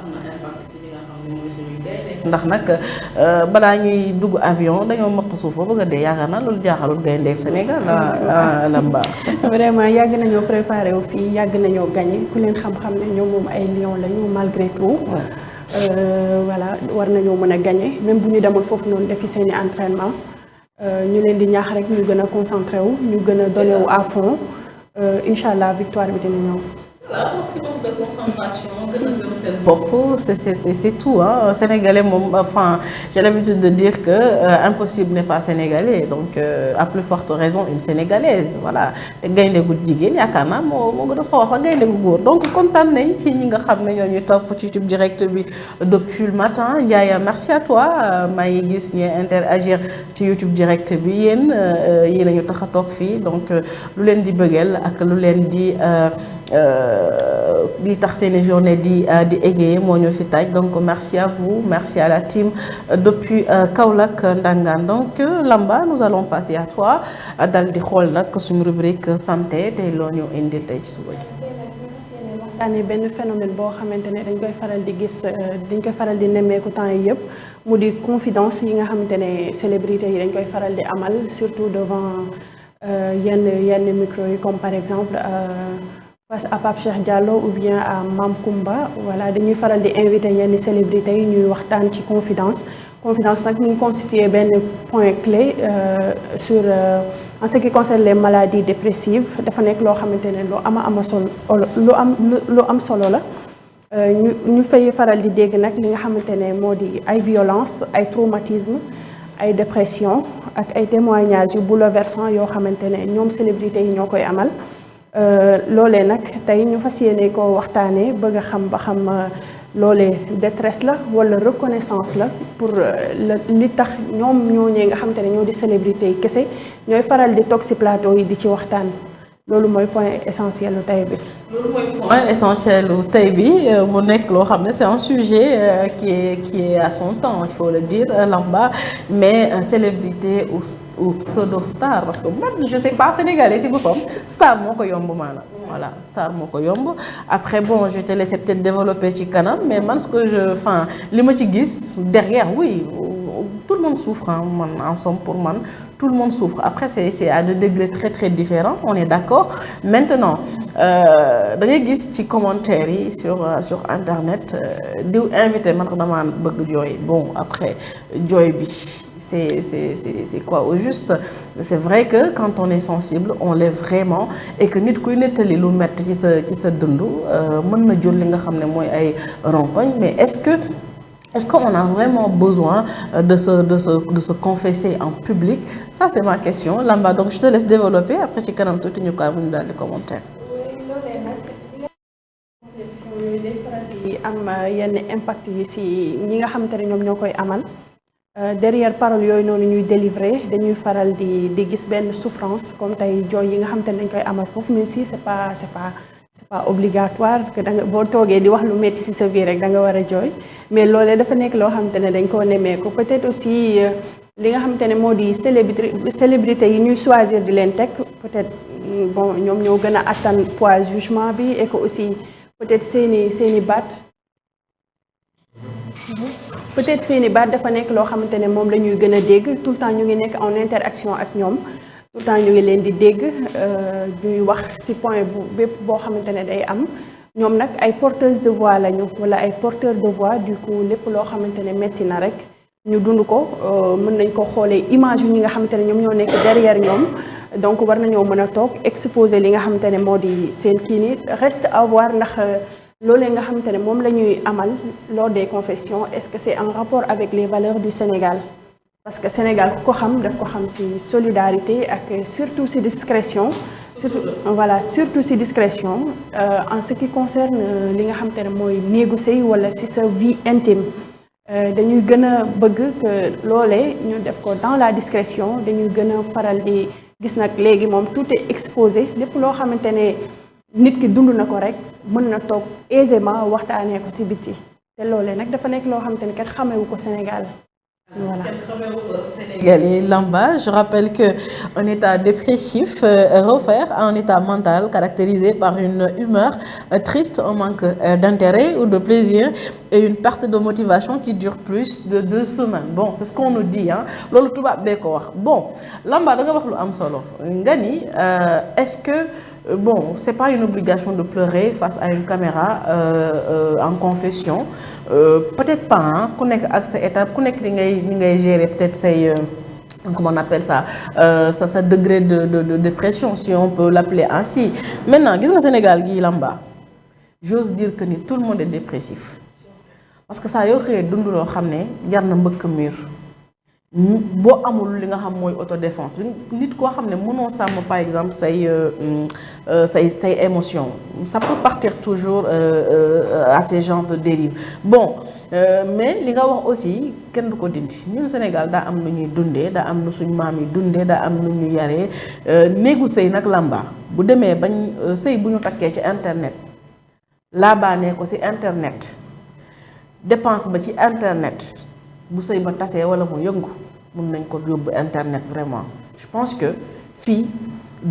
am na impact si li nga xam ne mooy suñuy gaynde ndax nag balaa ñuy dugg avion dañoo mëq suuf ba bëgg a dee yaakaar naa loolu jaaxalul gaynde Sénégal Lamba. Vraiment yàgg nañoo préparé wu fii yàgg nañoo gagné ku leen xam-xam ne ñoom moom ay lion lañu malgré tout. Voilà war nañoo mën a gagné même bu ñu demul foofu noonu defi seeni entraînement ñu leen di ñaax rek ñu gën a concentré wu ñu gën a donné wu à fond incha allah victoire bi dina ñëw. voilà si manque de concentration gën a gëm seen bopp c'est tout hein sénégalais moom enfin j'ai l'habitude de dire que impossible n'est pas sénégalais donc à plus forte raison une sénégalaise voilà te gaynde gu jigéen yaakaar naa moo gën a sawar sax gaynde gu góor donc kontaan nañ ci ñi nga xam ne ñoo ñuy topp ci YouTube direct bi depuis le matin Ndiaye merci à toi maa ngi gis ñuy interagir ci YouTube direct bi yéen a ñu tax a toog fii donc lu leen di bëggeel ak lu leen di tax seeni journée di égayer moo ñu fi taaj donc merci à vous merci à la team depuis Kaolack Ndangaan donc Lamba nous allons passer à toi dal di xool nag suñu rubrique santé tey loo ñu indil tey ci suba ji. waxtaanee benn phénomène boo xamante ne dañ koy faral di gis dañ koy faral di nemmeeku temps yi yëpp mu di confidence yi nga xamante ne célébrités yi dañ koy faral di amal surtout devant yenn micro yi comme par exemple face à Pape Cheikh Diallo ou bien à Mam Koumba voilà dañuy faral di invité yenn célébrités yi ñuy waxtaan ci confidence nag ñu ngi constitué benn point clé sur en ce qui concerne les maladies dépressives dafa nekk loo xamante ne lu am solo la ñu fay faral di dégg nag li nga xamante ne moo di ay violence ay traumatisme ay dépression ak ay témoignages yu bouleversants yoo xamante ne ñoom célébrités yi ñoo koy amal loolee nag tey ñu fas yéene ko waxtaanee bëgg a xam ba xam loolee détresse la wala reconnaissance la pour li tax ñoom ñooñee nga xamante ne ñoo di célébrité yi kese ñooy faral di toog ci plateau yi di ci waxtaan loolu mooy point essentiel lu tey bi. loolu mooy point essentiel lu tey bi mu nekk loo xam ne c'est un sujet qui est à son temps il faut le dire Lamba mais célébrité ou pseudo star parce que man je sais pas sénégalais si boppam star moo ko yomb maanaam. voilà star moo ko yomb après bon je te laisse peut-être développer ci kanam mais man ce que li ma ci gis derrière oui tout le monde souffre hein, man en somme pour man tout le monde souffre après c'est à des degrés très très différents on est d'accord maintenant da ngay gis ci commentaires yi sur internet diw invité man dama bëgg jooy bon après jooy bi c'est quoi au juste c'est vrai que quand on est sensible on l'est vraiment et que nit kuy nettali lu metti ci sa dund mën na jël li nga xam ne mooy ay rongoñ mais est-ce qu'on a vraiment besoin de se confesser en public ça c'est ma question Lamba donc je te laisse développer après ci kanam tuuti ñu koy buñu daal di commentaire. loolee nag confession yooyu day faral di am yenn impact yi ci ñi nga xamante ne ñoom ñoo koy amal derrière parole yooyu noonu ñuy délivrer dañuy faral di gis benn souffrance comme tey jooy yi nga xamante ne dañ koy amal foofu même si c'est pas obligatoire que da nga boo toogee di wax lu metti ci sa vie rek da nga war a jooy mais loolee dafa nekk loo xamante ne dañ koo nemmeeku peut-être aussi li nga xamante ne moo di célébrité yi ñuy choisir di leen teg peut-être bon ñoom ñoo gën a attan poids jugement bi et que aussi peut-être seeni baat peut-être seeni baat dafa nekk loo xamante ne moom la ñuy gën a dégg tout le temps ñu ngi nekk en interaction ak ñoom tout le temps ñu ngi leen di dégg ñuy wax ci point bu bépp boo xamante ne day am ñoom nag ay porteuses de voix lañu walla ay porteurs de voix du coup lépp loo xamante ne metti na rek ñu dund ko mën nañ ko xoolee image yu ñi nga xamante ne ñoom ñoo nekk derrière ñoom donc war nañoo mën a toog exposer li nga xamante ne moo di seen kii ni reste à voir ndax loolee nga xamante ne moom la ñuy amal lors des confessions est-ce que c'est en rapport avec les valeurs du Sénégal parce que Sénégal ku ko xam daf ko xam ci solidarité ak surtout ci discrétion surtout ci discrétion en ce qui concerne li nga xamante ne mooy néegu sëy walla ci sa vie intime dañuy gën a bëgg que loolee ñu def ko dans la discrétion dañuy gën a faral di gis nag léegi moom tout est exposé lépp loo xamante ne nit ki dund na ko rek mën na toog aisément waxtaanee ko ci biti te loolee nag dafa nekk loo xamante ne kat xamewu ko Sénégal Voilà. Sénégalais lambda, je rappelle qu'un état dépressif réfère à un état mental caractérisé par une humeur triste, un manque d'intérêt ou de plaisir et une perte de motivation qui dure plus de 2 semaines. Bon, c'est ce qu'on nous dit, hein. Lolu tubaab bee ko wax. Bon, lamba da nga wax lu am solo. Nga ni est-ce que bon, c'est pas une obligation de pleurer face à une caméra en confession. Peut-être pas, hein. Ku nekk ak sa étape, ku nekk ni ngay gérer peut-être say comment on appelle ça, sa degré de dépression, si on peut l'appeler ainsi. Maintenant, gis nga Sénégal gi lamba, j'ose dire que ni tout le monde est dépressif. Parce que ça yoo xëyee dund loo xam ne jar na mbëkk mur. Boo amul li nga xam mooy autodéfense nit koo xam ne mënoo sàmm par exemple say émotions, ça peut partir toujours à ces genres de dérives. Bon, mais li nga wax aussi kenn du ko dindi ñun Sénégal daa am nu ñuy dundee, daa am nu suñu maam yi dundee, daa am nu ñu yaree. Néegu sëy nag lamba bu demee bañ sëy bu ñu takkee ci internet laabaanee ko ci internet dépense ba ci internet bu sëy ba tasee wala mu yëngu mun nañ ko yóbbu internet vraiment. Je pense que fii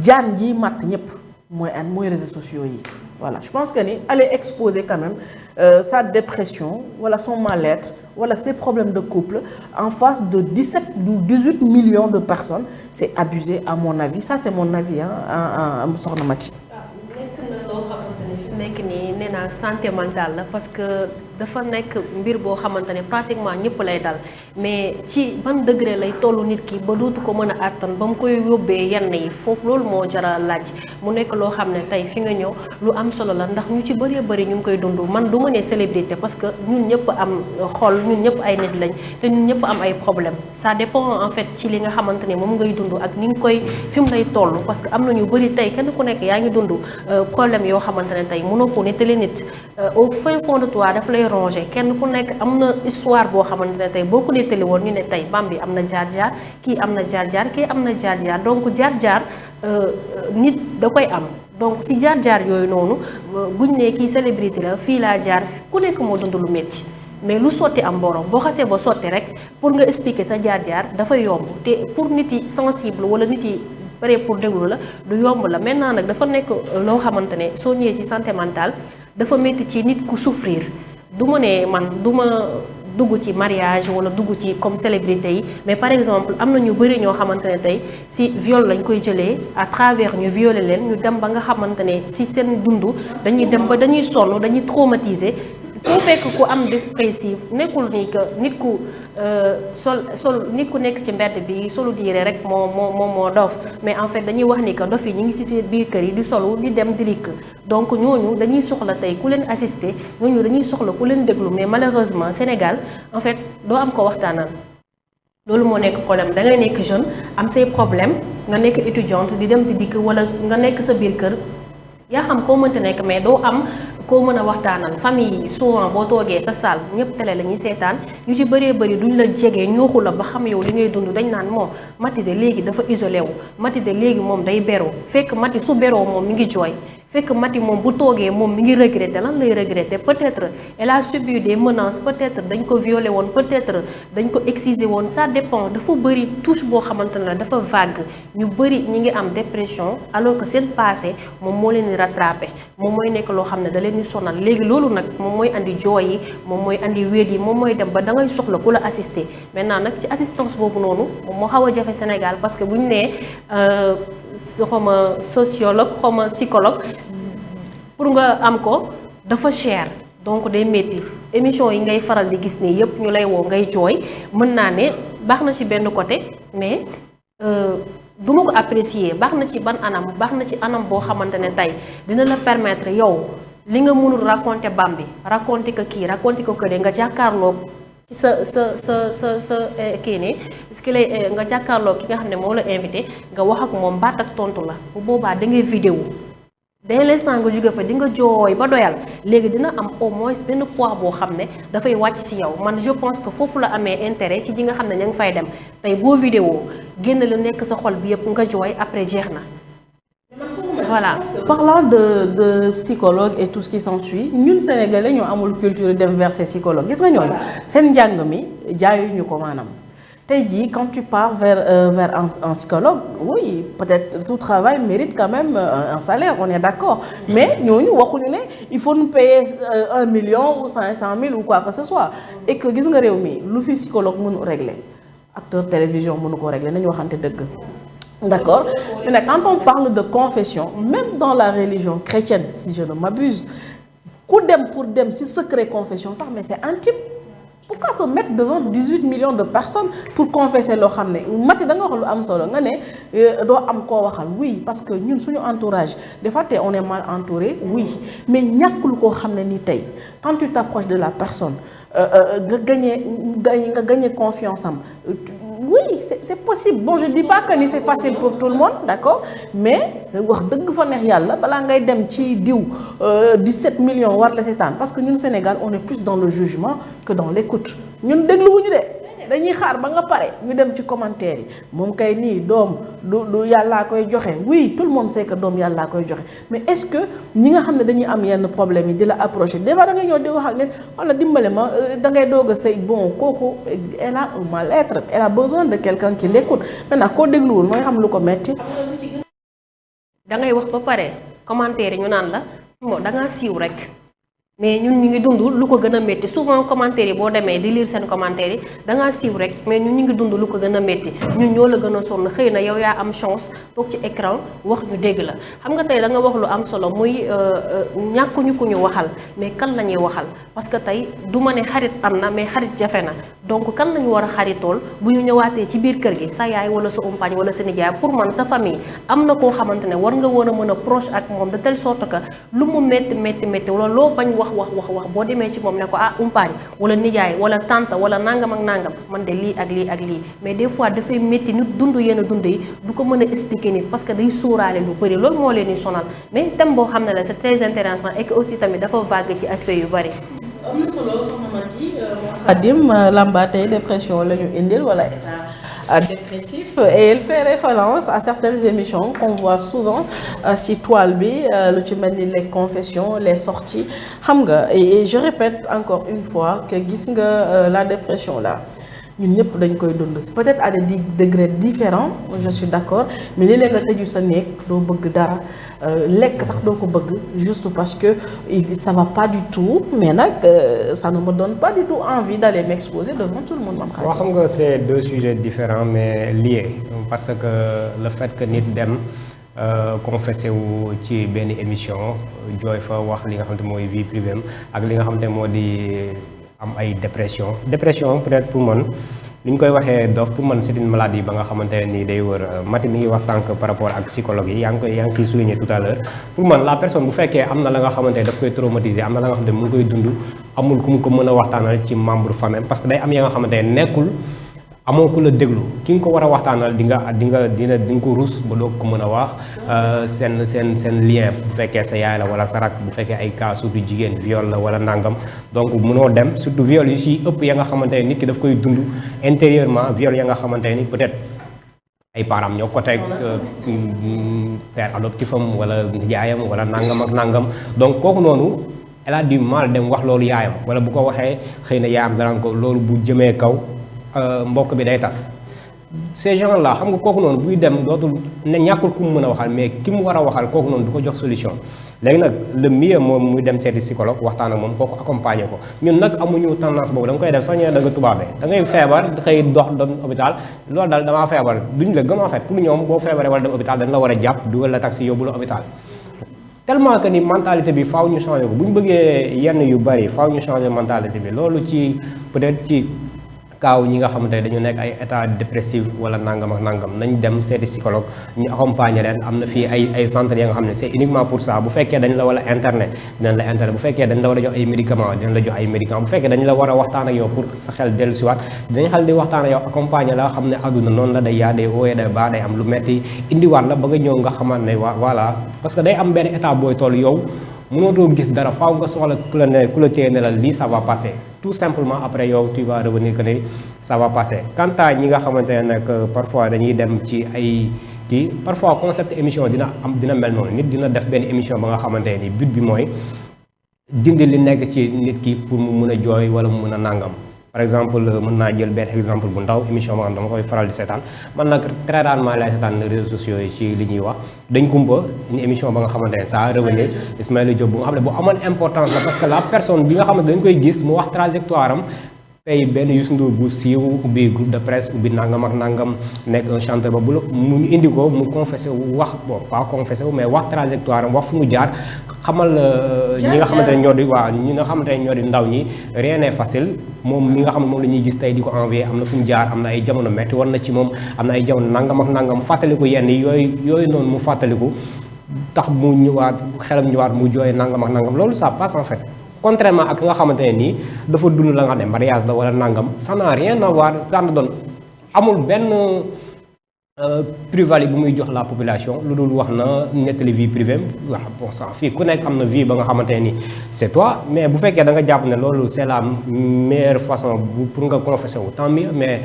jaan ji matt ñëpp mooy réseaux sociaux yi. Voilà, je pense que ni aller exposer quand même sa dépression wala son mal-être wala ses problèmes de couple en face de 17 ou 18 millions de personnes, c'est abusé à mon avis. Ça c'est mon avis, hein, soxna Mati. nekk na loo xamante ne fi mu nekk nii nee naa santé mentale la parce que dafa nekk mbir boo xamante ne pratiquement ñëpp lay dal mais ci ban degré lay tollu nit ki ba dootu ko mën a àttan ba mu koy yóbbee yenn yi foofu loolu moo jara laaj mu nekk loo xam ne tey fi nga ñëw lu am solo la ndax ñu ci bëree bëri ñu ngi koy dund man du ma nee célébrité parce que ñun ñëpp am xol ñun ñëpp ay nit lañ te ñun ñëpp am ay problème ça dépend en fait ci li nga xamante ne moom ngay dund ak ni nga koy fi mu lay toll parce que am na ñu bëri tey kenn ku nekk yaa ngi dund problème yoo xamante ne tey mënoo ko nettali nit au fin fond de toi daf lay rongé kenn ku nekk am na histoire boo xamante ne tey boo ko nettali woon ñu ne tey Bambi am na jaar-jaar kii am na jaar-jaar kii am na jaar-jaar donc jaar-jaar nit da koy am donc si jaar-jaar yooyu noonu buñ ne kii célébrité la fii laa jaar ku nekk moo dund lu métti mais lu sotti am borom boo xasee ba sotti rek pour nga expliquer sa jaar-jaar dafay yomb te pour nit yi sensible wala nit yi pare pour déglu la du yomb la maintenant nag dafa nekk loo xamante ne soo ñëwee ci santé mentale dafa métti ci nit ku souffrir du ma ne man du ma dugg ci mariage wala dugg ci comme célébrité yi mais par exemple am na ñu bëri ñoo xamante ne tey si viol lañ koy jëlee à travers ñu violer leen ñu dem ba nga xamante ne si seen dund dañuy dem ba dañuy sonn dañuy traumatiser foo fekk ku am dépressif nekkul ni que nit ku nit ku nekk ci mbedd bi solu diire rek moo dof mais en fait dañuy wax ni que dof yi ñu ngi si biir kër yi di solu di dem di dikk donc ñooñu dañuy soxla tey ku leen assister ñooñu dañuy soxla ku leen déglu mais malheureusement Sénégal en fait doo am ko waxtaanal loolu moo nekk problème da ngay nekk jeune am say problème nga nekk étudiante di dem di dikk wala nga nekk sa biir kër yaa xam koo mënta nekk mais doo am koo mën a waxtaanal famille yi souvent boo toogee sa saal ñëpp télé la ñuy seetaan yu ci bëree bëri duñ la jege ñooxu la ba xam yow li ngay dund dañ naan moom Mati de léegi dafa isolé wu Mati de léegi moom day beroo fekk Mati su beroo moom mi ngi jooy fekk Mati moom bu toogee moom mi ngi regretter lan lay regretter peut-être elle a subi des menaces peut-être dañ ko violé woon peut-être dañ ko excisé woon ça dépend dafa bëri touche boo xamante ne la dafa vague ñu bëri ñi ngi am dépression alors que seen passé moom moo leen di rattrapé moom mooy nekk loo xam ne da leen di sonal léegi loolu nag moom mooy andi jooy yi moom mooy andi wéet yi moom mooy dem ba da ngay soxla ku la assister maintenant nag ci assistance boobu noonu moom moo xaw a jafe Sénégal parce que bu ñu nee xawma sociologue xawma psychologue pour nga am ko dafa cher donc day métti émission yi ngay faral di gis nii yépp ñu lay woo ngay jooy mën naa ne baax na ci benn côté mais du ma ko apprécier baax na ci ban anam baax na ci anam boo xamante ne tey dina la permettre yow li nga mënul raconter Bambi raconter ko kii raconter ko kële nga jàkkaarloo ci sa kii ne ce que lay nga jàkkaarloo ki nga xam ne moo la invité nga wax ak moom baat ak tontu la bu boobaa da ngay vidéo dès l'instant nga jóge fa di nga jooy ba doyal léegi dina am au moins benn poids boo xam ne dafay wàcc ci yow man je pense que foofu la amee intérêt ci ñi nga xam ne ña ngi fay dem tey boo vidéo génn la nekk sa xol bi yëpp nga jooy après jeex na. Voilà. Parlant de psychologue et tout ce qui s'ensuit ñun sénégalais ñoo amul culture dem vers ces psychologues gis nga ñooñu seen njàng mi jaayuñu ko maanaam tey jii quand tu pars vers un psychologue oui peut-être tout travail mérite quand même un salaire on est d'accord mais ñooñu waxuñu ne il faut nous payer 1 million ou 500 000 ou quoi que ce soit et que gis nga réew mi lu fi psychologue mënu régler acteur télévision mënu ko régler nañu waxante dëgg. D'accord. Mais quand on parle de confession, même dans la religion chrétienne, si je ne m'abuse, pour dem ci secret confession, ça, mais c'est intime. Pourquoi se mettre devant 18 millions de personnes pour confesser loo xam ne mati da nga wax lu am solo nga ne doo am koo waxal oui parce que ñun suñu entourage des fois on est mal entouré oui mais ñàkkul koo xam ne ni tey quand tu t'approches de la personne nga gagner confiance am oui c'est possible bon je dis pas que ni c'est facile pour tout le monde d'accord mais wax dëgg fa neex yàlla balaa ngay dem ci diw 17 millions war la seetaan parce que ñun Sénégal on est plus dans le jugement que dans l'écoute ñun dégluwuñu de dañuy xaar ba nga pare ñu dem ci commentaire yi moom kay nii doom du yàllaa koy joxe oui tout le monde sait que doom yàllaa koy joxe mais est-ce que ñi nga xam ne dañuy am yenn problème yi di la approcher des fois da nga ñëw di wax ak leen wala dimbale ma da ngay doog a sëy bon kooku elle a un mal-être elle a besoin de quelqu'un qui l'écoute maintenant koo dégluwul mooy xam lu ko metti da ngay wax ba pare commentaire yi ñu naan la bon da ngaa siiw rek. mais ñun ñu ngi dund lu ko gën a métti souvent commentaire yi boo demee di lire seen commentaire yi dangaa siiw rek mais ñun ñu ngi dund lu ko gën a métti ñun ñoo la gën a sonn xëy na yow yaa am chance toog ci écran wax ñu dégg la xam nga tey da nga wax lu am solo muy ñàkkuñu ku ñu waxal mais kan la ñuy waxal parce que tey du ma ne xarit am na mais xarit jafe na donc kan la ñu war a xaritool bu ñu ñëwaatee ci biir kër gi sa yaay wala sa umpaañ wala sa nijaay pour man sa famille am na koo xamante ne war nga war a mën a proche ak moom de telle sorte que lu mu métti wala loo bañ wax boo demee ci moom ne ko ah umpaañ wala nijaay wala tante wala nangam ak nangam man de lii ak lii mais des fois dafay métti nit dund yenn dund yi du ko mën a expliquer nit parce que day sóoraale lu bëri loolu moo leen di sonal mais thème boo xam ne la c'est très intéressant et que aussi tamit dafa vague ci aspect yu bëri. am na solo soxna Mati Khadim Lamba tey dépression la ñu indil wala état dépressif et il fait référence à certaines émissions qu'on voit souvent si toile bi lu ci mel ni les confessions les sorties xam nga et je répète encore une fois que gis nga la dépression là ñun ñëpp dañ koy dund peut-être à des degrés différents je suis d'accord mais léeg-léeg nga tëju sa néeg doo bëgg dara lekk sax doo ko bëgg juste parce que ça va pas du tout mais nag ça ne me donne pas du tout envie d'aller m'exposer devant tout le monde. waaw xam nga c'est deux sujets différents mais liés parce que le fait que nit dem confessé wu ci benn émission jooy fa wax li nga xamante mooy vie privée am ak li nga xamante moo di am ay dépression peut-être pour man li ñu koy waxee dof pour man c'est une maladie ba nga xamante ne nii day wër Mati mi ngi wax sànq par rapport ak psychologue yi yaa ngi siy souligné tout à l'heure pour man la personne bu fekkee am na la nga xamante ne daf koy traumatiser am na la nga xamante ne mu ngi koy dund amul ku mu ko mën a waxtaanal ci membre famille parce que day am ya nga xamante ne nekkul amoo ku la déglu ki nga ko war a waxtaanal di nga ko rus ba doo ko mën a wax seen lien bu fekkee sa yaay la wala sa rak bu fekkee ay cas surtout jigéen viol la wala nangam donc mënoo dem surtout viol yi si ëpp ya nga xamante ne nit ki daf koy dund intérieurement viol ya nga xamante ni peut-être ay parents ñoo ko teg père adoptif am wala yaayam wala nangam ak nangam donc kooku noonu elle a du mal dem wax loolu yaayam wala bu ko waxee xëy na yaayam dara ko loolu bu jëmee kaw mbokk bi day tas ces gens là xam nga kooku noonu buy dem dootul ne ñàkkul ku mu mën a waxal mais ki mu war a waxal kooku noonu du ko jox solution léegi nag le mieux moom muy dem seeti psychologue waxtaan ak moom kooku accompagner ko ñun nag amuñu tendance boobu da nga koy def sax ñu ne da nga tubaabee da ngay feebar xëy dox dem hôpital loolu daal damaa feebar duñ la gëm en fait pour ñoom boo feebaree wala dem hôpital dañ la war a jàpp dugal la taxi yóbbu la hôpital tellement que ni mentalité bi faaw ñu changer ko bu ñu bëggee yenn yu bari faaw ñu changer mentalité bi loolu ci peut-être ci kaaw ñi nga xamante ne dañu nekk ay état dépressif wala nangam ak nangam nañ dem seeti psychologue ñu accompagner leen am na fii ay centres ya nga xam ne c'est uniquement pour ça bu fekkee dañ la war a internet dinañ la internet bu fekkee dañ la war a jox ay médicaments dinañ la jox ay médicaments bu fekkee dañ la war a waxtaan ak yow pour sa xel dellu siwaat dinañ xel di waxtaan ak yow accompagner la xam ne àdduna noonu la day yaa day ooyee day baa day am lu metti indiwaat la ba nga ñëw nga xamante ne voilà parce que day am benn état booy toll yow mënoo gis dara faaw nga soxla ku la téye ne la lii ça va passer tout simplement après yow tu vas revenir que ne ça va passer quant à ñi nga xamante ne nag parfois dañuy dem ci ay kii parfois concept émission dina mel noonu nit dina def benn émission ba nga xamante ne but bi mooy dindi li nekk ci nit ki pour mu mun a jooy wala mu mun a nàngam par exemple mën naa jël benn exemple bu ndaw émission boo xam dama koy faral di seetaan man nag très rarement lay seetaan réseaux sociaux yi ci li ñuy wax dañ kumpa une émission ba nga xamante ne ça a revenu Ismaïla Diop bu nga xam ne bu amoon importance la parce que la personne bi nga xamante dañ koy gis mu wax trajectoire am tey benn Youssou Ndour bu siiw ubbi groupe de presse ubbi nangam ak nangam nekk un chanteur ba bu la mu indi ko mu confessé wu wax bon pas confessé wu mais wax trajectoire am wax fu mu jaar xamal ñi nga xamante ne ñoo di waaw ñi nga xamante ne ñoo di ndaw ñi rien n'est facile moom mi nga xam ne moom la ñuy gis tey di ko envoyé am na fu mu jaar am na ay jamono metti war na ci moom am na ay jamono nangam ak nangam fàttaliku yenn yooyu noonu mu fàttaliku tax mu ñëwaat xelam ñëwaat mu jooy nangam ak nangam loolu ça passe en fait. Contrairement ak nga xamante ne nii dafa dund la nga xam ne mariage la wala nangam ça n'a rien à voir ça ne donne amul benn plus-value bu muy jox la population lu dul wax na nettali vie privée wax bon sang fii ku nekk am na vie ba nga xamante ne nii c'est toi mais bu fekkee da nga jàpp ne loolu c'est la meilleure façon pour nga confesser wu tant mieux mais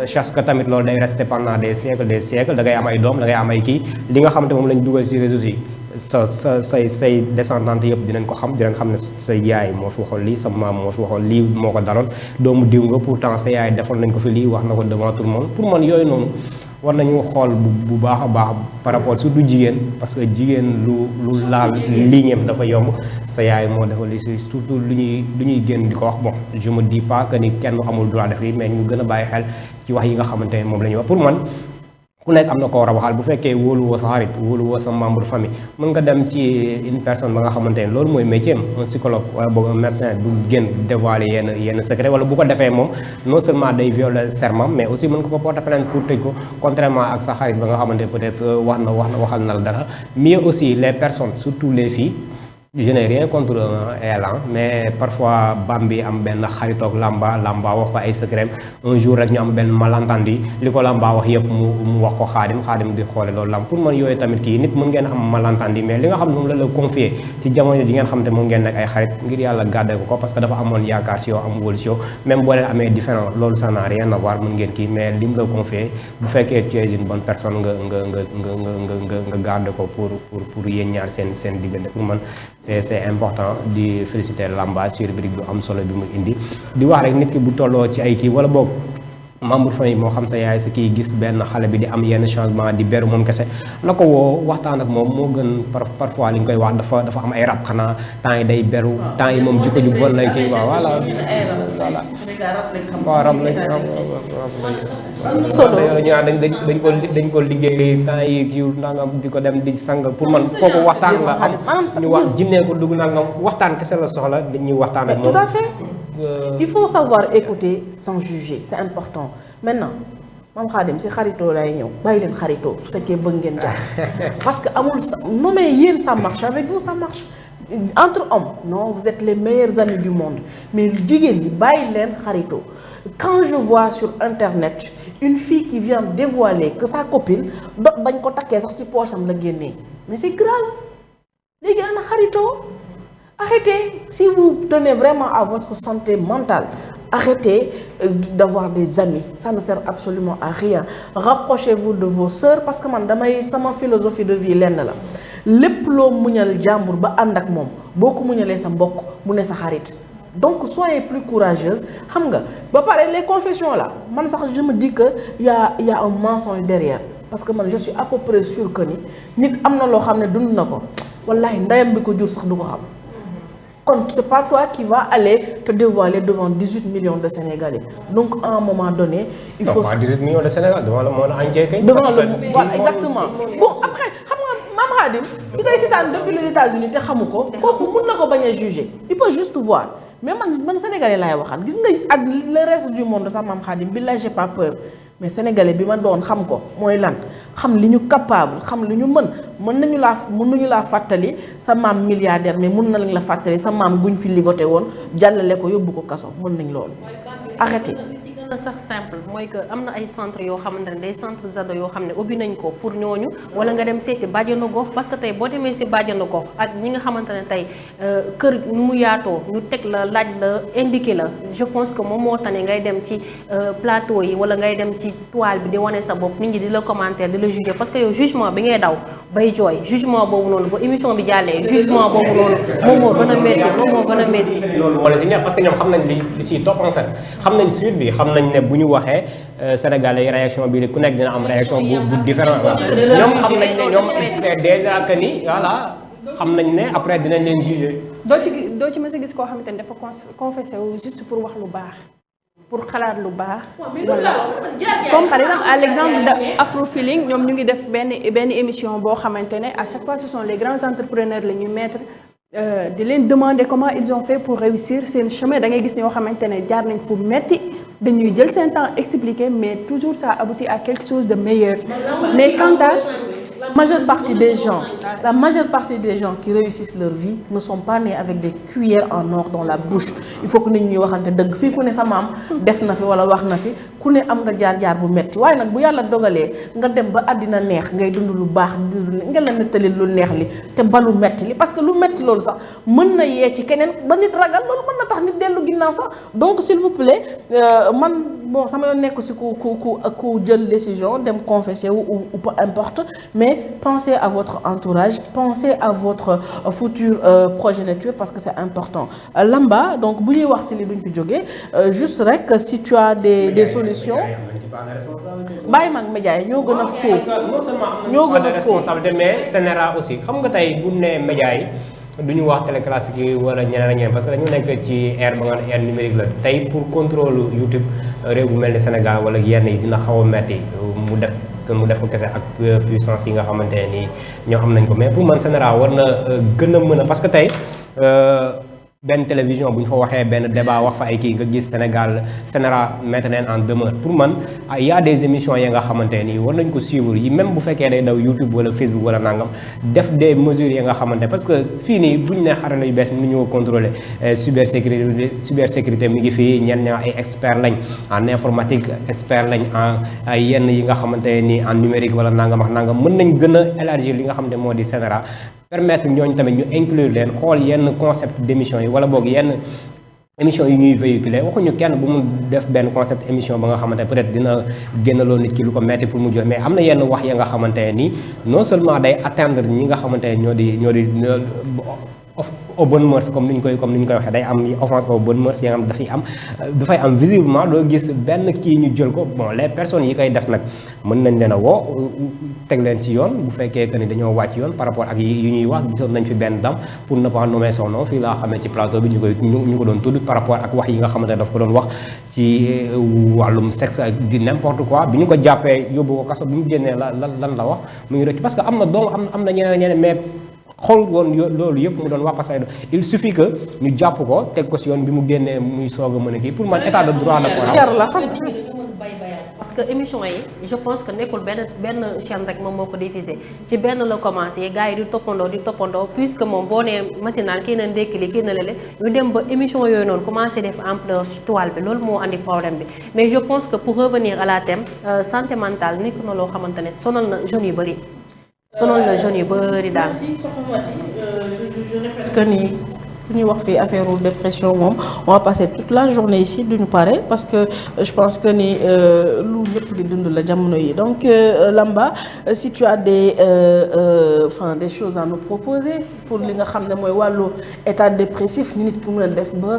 chaque que tamit loolu day rester pendant des siècles da ngay am ay doom da ngay am ay kii li nga xamante moom lañ dugal ci réseaux yi say descendante yëpp dinañ ko xam dinañ xam ne sa yaay moo fi waxoon lii sa maam moo fi waxoon lii moo ko daloon doomu diw nga pourtant sa yaay defoon nañ ko fi lii wax na ko devant tout le monde pour man yooyu noonu war nañu xool bu baax a baax par rapport surtout jigéen parce que jigéen lu laal liggéeyam dafa yomb sa yaay moo defal li surtout lu ñuy génn di ko wax bon je me dis pas que ni kenn amul droit def lii mais ñu gën a bàyyi xel ci wax yi nga xamante ne moom la ñuy wax pour man ku nekk am na ko war a waxal bu fekkee wóoluwoo sa xarit wóoluwoo sa membre famille mën nga dem ci une personne ba nga xamante ne loolu mooy métier am un psychologue wala boog un médecin du gën dévoiler yenn secret wala bu ko defee moom non seulement day violer serment mais aussi mën nga ko porter plainte pour tëj ko contrairement ak sa xarit ba nga xamante peut-être waxal na la dara mieux aussi les personnes surtout les filles je n'ai rien contre elle mais parfois bam bi am benn xaritoog lamba wax ko ay secret un jour rek ñu am benn malentendu li ko lamba wax yëpp mu wax ko xaadim di xoole loolu lam pour man yooyu tamit kii nit mën ngeen am malentendu mais li nga xam ne moom la confier ci jamono ji ngeen xam te moom ngeen nekk ay xarit ngir yàlla gàddee ko parce que dafa amoon yaakaar si yow am wóolu si yow même boo leen amee différent loolu ça n'a rien à voir mën ngeen kii mais li mu la confier bu fekkee tu es une bonne personne nga garder ko pour yéen ñaar seen diggante pour man c'est important di féliciter Lamba ci rubrique bu am solo bi mu indi di wax rek nit ki bu tolloo ci ay kii wala boog membre famille moo xam sa yaay sa kii gis benn xale bi di am yenn changement di beru moom kese na ko woo waxtaan ak moom moo gën parfois li ñu koy wax dafa am ay rab xanaa temps yi day beru temps yi moom jikko ju bon lay kii waaw voilà waaw rab lañ solo dañ ko liggéey temps yi kii nangam di ko dem di sang pour man kooku waxtaan la am ñu wax jinnee ko dugg nangam waxtaan kese la soxla dañuy waxtaan ak moom tout à fait il faut savoir écouter sans juger c'est important maintenant Mame Khadim si xaritoo lay ñëw bàyyi leen xaritoo su fekkee bëgg ngeen jaar parce que amul non mais yéen ça marche avec vous ça marche entre hommes non vous êtes les meilleurs amis du monde mais jigéen ñi bàyyi leen xaritoo quand je vois sur internet une fille qui vient dévoiler que sa copine dot bañ ko takkee sax ci poche am la génnee mais c'est grave léegi ana xaritoo arrêtez si vous tenez vraiment à votre santé mentale arrêtez d'avoir des amis ça ne sert absolument à rien rapprochez-vous de vos sœurs parce que man damay sama philosophie de vie lenn la lépp loo muñal jàmbur ba ànd ak moom boo ko muñalee sa mbokk mu ne sa xarit donc soyez plus courageuse xam nga ba pare les confessions là man sax je me dis que y a un mensonge derrière parce que man je suis à peu près sûr que ni nit am na loo xam ne dund na ko wallahi ndeyam bi ko jur sax du ko xam kon c'est pas toi qui va aller te dévoiler devant 18 millions de Sénégalais donc à un moment donné il faut pas 18 millions de Sénégalais devant le monde entier devant le voilà exactement bon après xam nga Mame Khadim ki koy seetaan depuis les États-Unis te xamu ko kooku mun na ko bañ a juger il peut juste voir mais man Sénégalais laay waxal gis nga ak le reste du monde sax Mame Khadim billahi j'ai pas peur mais Sénégalais bi ma doon xam ko mooy lan xam li ñu capable xam li ñu mën nañu laa fàttali sa maam milliardaire mais mën na lañ la fàttali sa maam guñ fi ligoté woon jàllale ko yóbbu ko kaso mën nañ loolu arrêtez sax simple mooy que am na ay centres yoo xamante ne des centres ados yoo xam ne ubbi nañ ko pour ñooñu wala nga dem seeti bàjjenu gox parce que tey boo demee si bàjjenu gox ak ñi nga xamante ne tey kër nu mu yaatoo ñu teg la laaj la indiqué la je pense que moom moo tax ne ngay dem ci plateau yi wala ngay dem ci toile bi di wane sa bopp nit ñi di la commentaire di la juger parce que yow jugement bi ngay daw bay jooy jugement boobu noonu ba émission bi jàllee jugement boobu noonu moom moo gën a métti moom moo gën a métti. loolu wala si neex parce que ñoom xam nañ li ciy topp en fait xam nañ suite bi xam nañ ne bu ñu waxee Sénégalais réaction bi ku nekk dina am réaction bu différent waaw ñoom xam nañ ne ñoom c'est déjà que ni voilà xam nañ ne après dinañ leen juger. doo ci mës a gis koo xamante ne dafa confessé wu juste pour wax lu baax pour xalaat lu baax. wala comme par exemple à l'exemple de Afro Feeling ñoom ñu ngi def benn émission boo xamante ne à chaque fois ce sont les grands entrepreneurs la ñuy mettre di leen demander comment ils ont fait pour réussir seen chemin da ngay gis ñoo xamante ne jaar nañ fu metti dañuy jël seen temps expliquer mais toujours ça aboutit à quelque chose de meilleur. Mais quant à la majeure partie des gens qui réussissent leur vie ne sont pas nés avec des cuillères en or dans la bouche. Il faut que nit ñi waxante dëgg fii ku ne sa maam def na fi wala wax na fi ku ne am nga jaar-jaar bu metti waaye nag bu yàlla dogalee nga dem ba àddina neex ngay dund lu baax nga la nettali lu neex li te ba lu metti li parce que lu metti loolu sax mën na yee ci keneen ba nit ragal loolu mën na tax nit dellu ginnaaw sax donc s'il vous plaît man bon sama yoon nekk si ku jël décision dem confesser ou peu importe mais pensez à votre entourage, pensez à votre future progéniture parce que c'est important. Lamba, donc bu ñuy wax ci li duñ fi jógee juste rek si tu as des solutions. bàyyi mag média yi ñoo gën a faux. non seulement ñoo gën a responsabilité mais CNRA aussi xam nga tey bu ne média yi du ñu wax télé classique yi wala ñeneen ak ñeneen parce que dañu nekk ci ère ba nga ne ère numérique la tey pour contrôle YouTube réew bu mel ni Sénégal wala yenn yi dina xaw a metti mu def ko kese ak puissance yi nga xamante ne nii ñoo am nañ ko mais pour man Sénégal war na gën a mën a parce que tey benn télévision bu ñu fa waxee benn débat wax fa ay kii nga gis Sénégal mettre leen en demeure pour man y a des émissions yi nga xamante nii war nañ ko suivre yi même bu fekkee day daw YouTube wala Facebook wala nangam def des mesures yi nga xamante parce que fii nii buñ ne xarala yu bees mi ñu ko contrôler cybersécurité mi ngi fii ñenn ñaa ay experts lañ en informatique expert lañ en yenn yi nga xamante nii en numérique wala nangam ak nangam mën nañ gën a élargir li nga xamante moo di Sénégal permettre ñooñu tamit ñu inclure leen xool yenn concept d'émission yi wala boog yenn émission yi ñuy véhiculer waxuñu kenn bu mu def benn concept émission ba nga xamante peut-être dina génnaloo nit ki lu ko metti pour mu jox mais am na yenn wax ya nga xamante ne nii non seulement day atteindre ñi nga xamante ne ñoo di aux bonnes mœurs comme ni ñu koy waxee day am offense aux bonnes mœurs yi nga xam dafay am visiblement doo gis benn kii ñu jël ko bon les personnes yi koy def nag mën nañ leen a woo teg leen ci yoon bu fekkee que ni dañoo wàcc yoon par rapport ak yu ñuy wax gisoon nañ fi benn dame pour ne pas nommer son nom fii laa xamee ci plateau bi ñu ko doon tudd par rapport ak wax yi nga xamante ne daf ko doon wax ci wàllum sexe ak di n'importe quoi bi ñu ko jàppee yóbbu ko kaso bi ñu génnee lan la wax mu ngi rëcc parce que am na doom am na ñeneen mais xool woon loolu yëpp mu doon wax parce que il suffit que ñu jàpp ko teg ko si yoon bi mu génnee muy soog a mën a kii pour man état de droit la ko parce que émission yi je pense que nekkul benn chaîne rek moom moo ko diffusé ci benn la commencé gars yi di toppandoo puisque moom boo nee matinal kii na ndékki li kii na lele ñu dem ba émission yooyu noonu commencé def ampleur ci toile bi loolu moo andi problème bi mais je pense que pour revenir à la thème santé mentale nekk na loo xamante ne sonal na jeunes yu bëri sonal na jeunes yu bëri daal. Je répète que ni bu ñuy wax fii affaire dépression moom on va passer toute la journée ici duñu pare parce que je pense que ni lu ñëpp di dund la jamono yi donc Lamba si tu as des choses à nous proposer pour li nga xam ne mooy wàllu état dépressif nit ki mën a def ba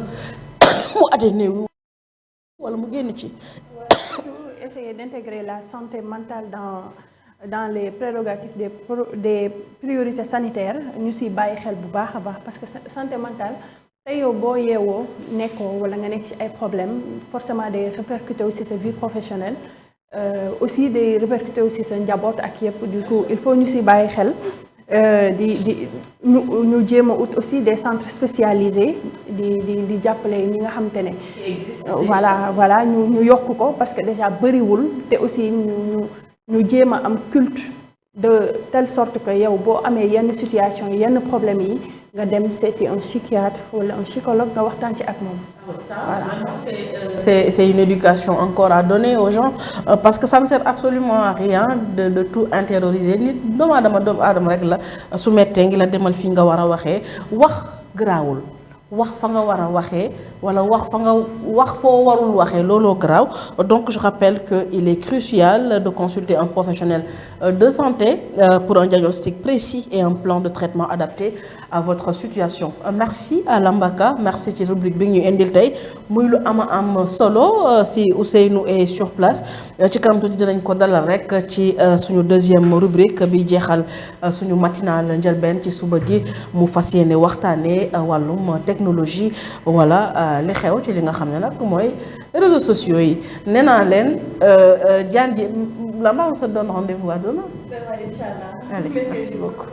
mu atténuer wala mu génn ci. Essayer d'intégrer la santé mentale dans les prérogatives des priorités sanitaires ñu siy bàyyi xel bu baax a baax parce que santé mentale tey yow boo yeewoo nekkoo wala nga nekk ci ay problèmes forcément day répercuter aussi sa vie professionnelle aussi day répercuter aussi sa njaboot ak yëpp du coup il faut ñu siy bàyyi xel ñu jéem a ut aussi des centres spécialisés di jàppale ñi nga xamante ne voilà ñu yokk ko parce que déjà bëriwul te aussi ñu jéem a am culte de telle sorte que yow boo amee yenn situation yenn problème yi nga dem seeti un psychiatre wala un psychologue nga waxtaan ci ak moom. C'est une éducation encore à donner aux gens parce que ça ne sert absolument à rien de tout intérioriser nit doomu aadama rek la su mettee ngi la demal fi nga war a waxee wax garaawul wax fa nga war a waxee wala wax foo warul waxee looloo garaaw. Donc je rappelle que il est crucial de consulter un professionnel de santé pour un diagnostic précis et un plan de traitement adapté à votre situation. Merci à Lambaka, merci ci rubrique bi ñu indil tey muy lu am solo si Ousseynou est sur place ci kanam tuuti dinañ ko dalal rek ci suñu deuxième rubrique bi jeexal suñu matinal njëlbeen ci suba gi mu fas yéene waxtaanee wàllum technologie wala li xew ci li nga xam ne nag mooy réseaux sociaux yi nee naa leen jaan ji Lamba on se donne rendez-vous à demain. Inchallah. Allez, merci beaucoup.